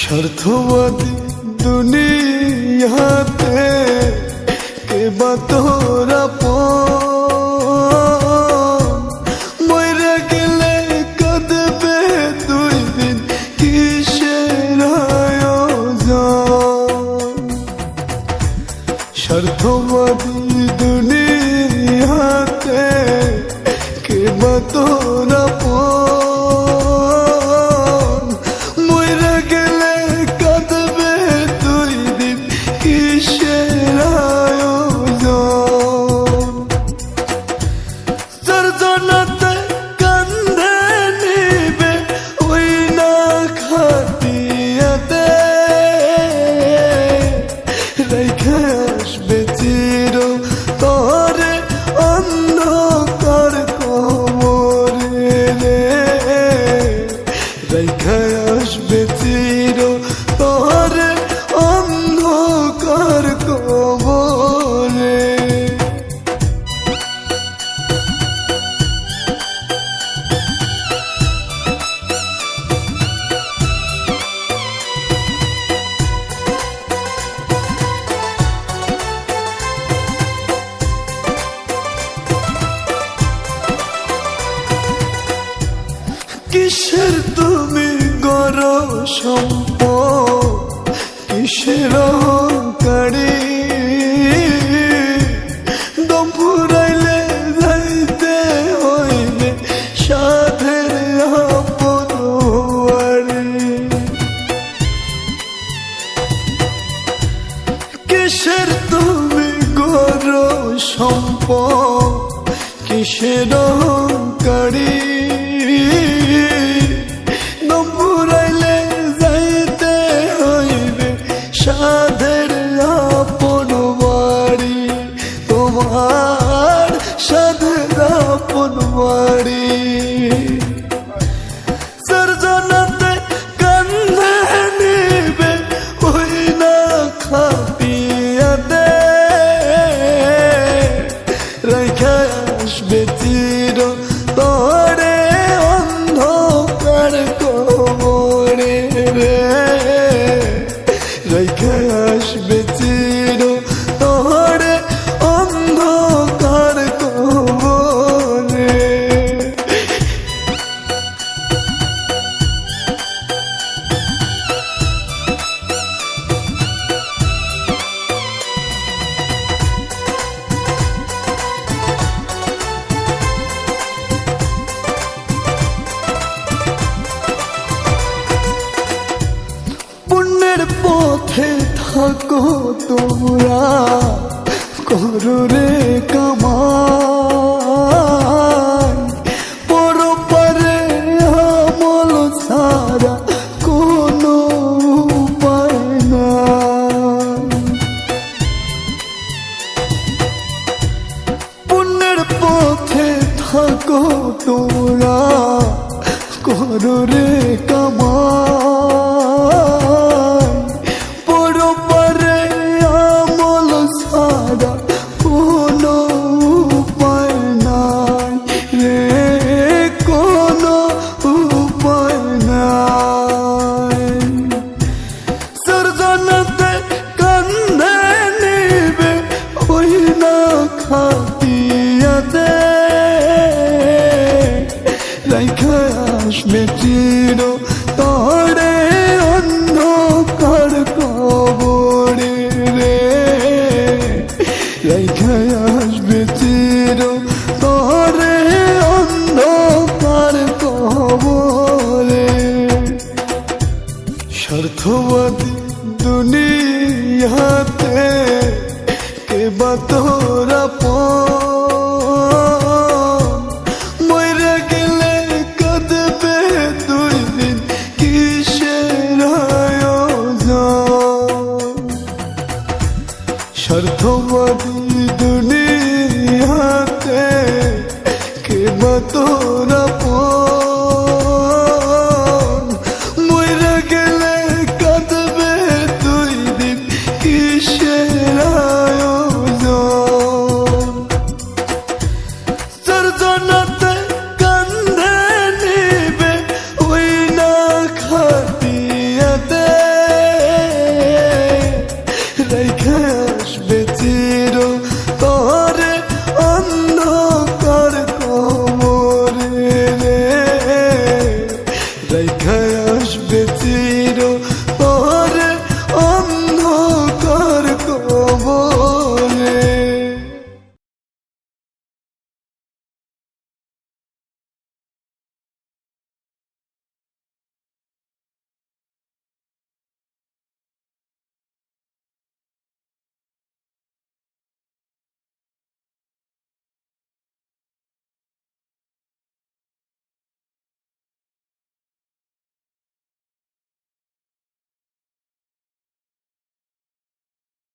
স্বার্থবাদী দুনিয়াতে কে বা তোর আপন, মইরা গেলে কাঁদবে দুই দিন কিসের আয়োজন। স্বার্থবাদী দুনিয়াতে কে বা তোর আপন, মইরা গেলে কাঁদবে দুই দিন কিসের আয়োজন। সর্জনাতে কান্দে নিবে ওই না খাটিয়াতে, রেখে আসবে চির তরে অন্ধকার কবরে রে, রেখে আসবে চির তরে অন্ধকার কবরে। কিসের তুমি গর সম্পদ, কিসের অহংকারী, দম ফুরাইলে যাইতে হইবে সাধের আপন বাড়ি। কিসের তুমি গর সম্পদ, কিসের অহংকারী, দম ফুরাইলে যাইতে হইবে সাধের আপন বাড়ি। তোমার সাধের আপন বাড়ি। সর্জনাতে কান্দে নিবে ওই না খাটিয়াতে, রেখে আসবে চির তরে অন্ধকার কবরে রে, রেখে আসবে চির তরে অন্ধকার কবরে। পুণ্যের পথে থাকো তোমরা, করো রে কামাই, পরপারে আমল ছাড়া কোনো উপায় নাই। পুণ্যের পথে থাকো তোমরা, করো রে কামাই, পরপারে আমল ছাড়া কোনো উপায় নাই রে, কোনো উপায় নাই। সর্জনাতে কান্দে নিবে ওই না খাটিয়াতে, রেখে আসবে চির তরে অন্ধকার কবরে রে, রেখে আসবে চির তরে অন্ধকার কবরে। স্বার্থবাদী দুনিয়াতে কে বা তোর আপন, মইরা গেলে কাঁদবে দুই দিন কিসের আয়োজন। স্বার্থবাদী দুনিয়াতে কে বা তোর আপন,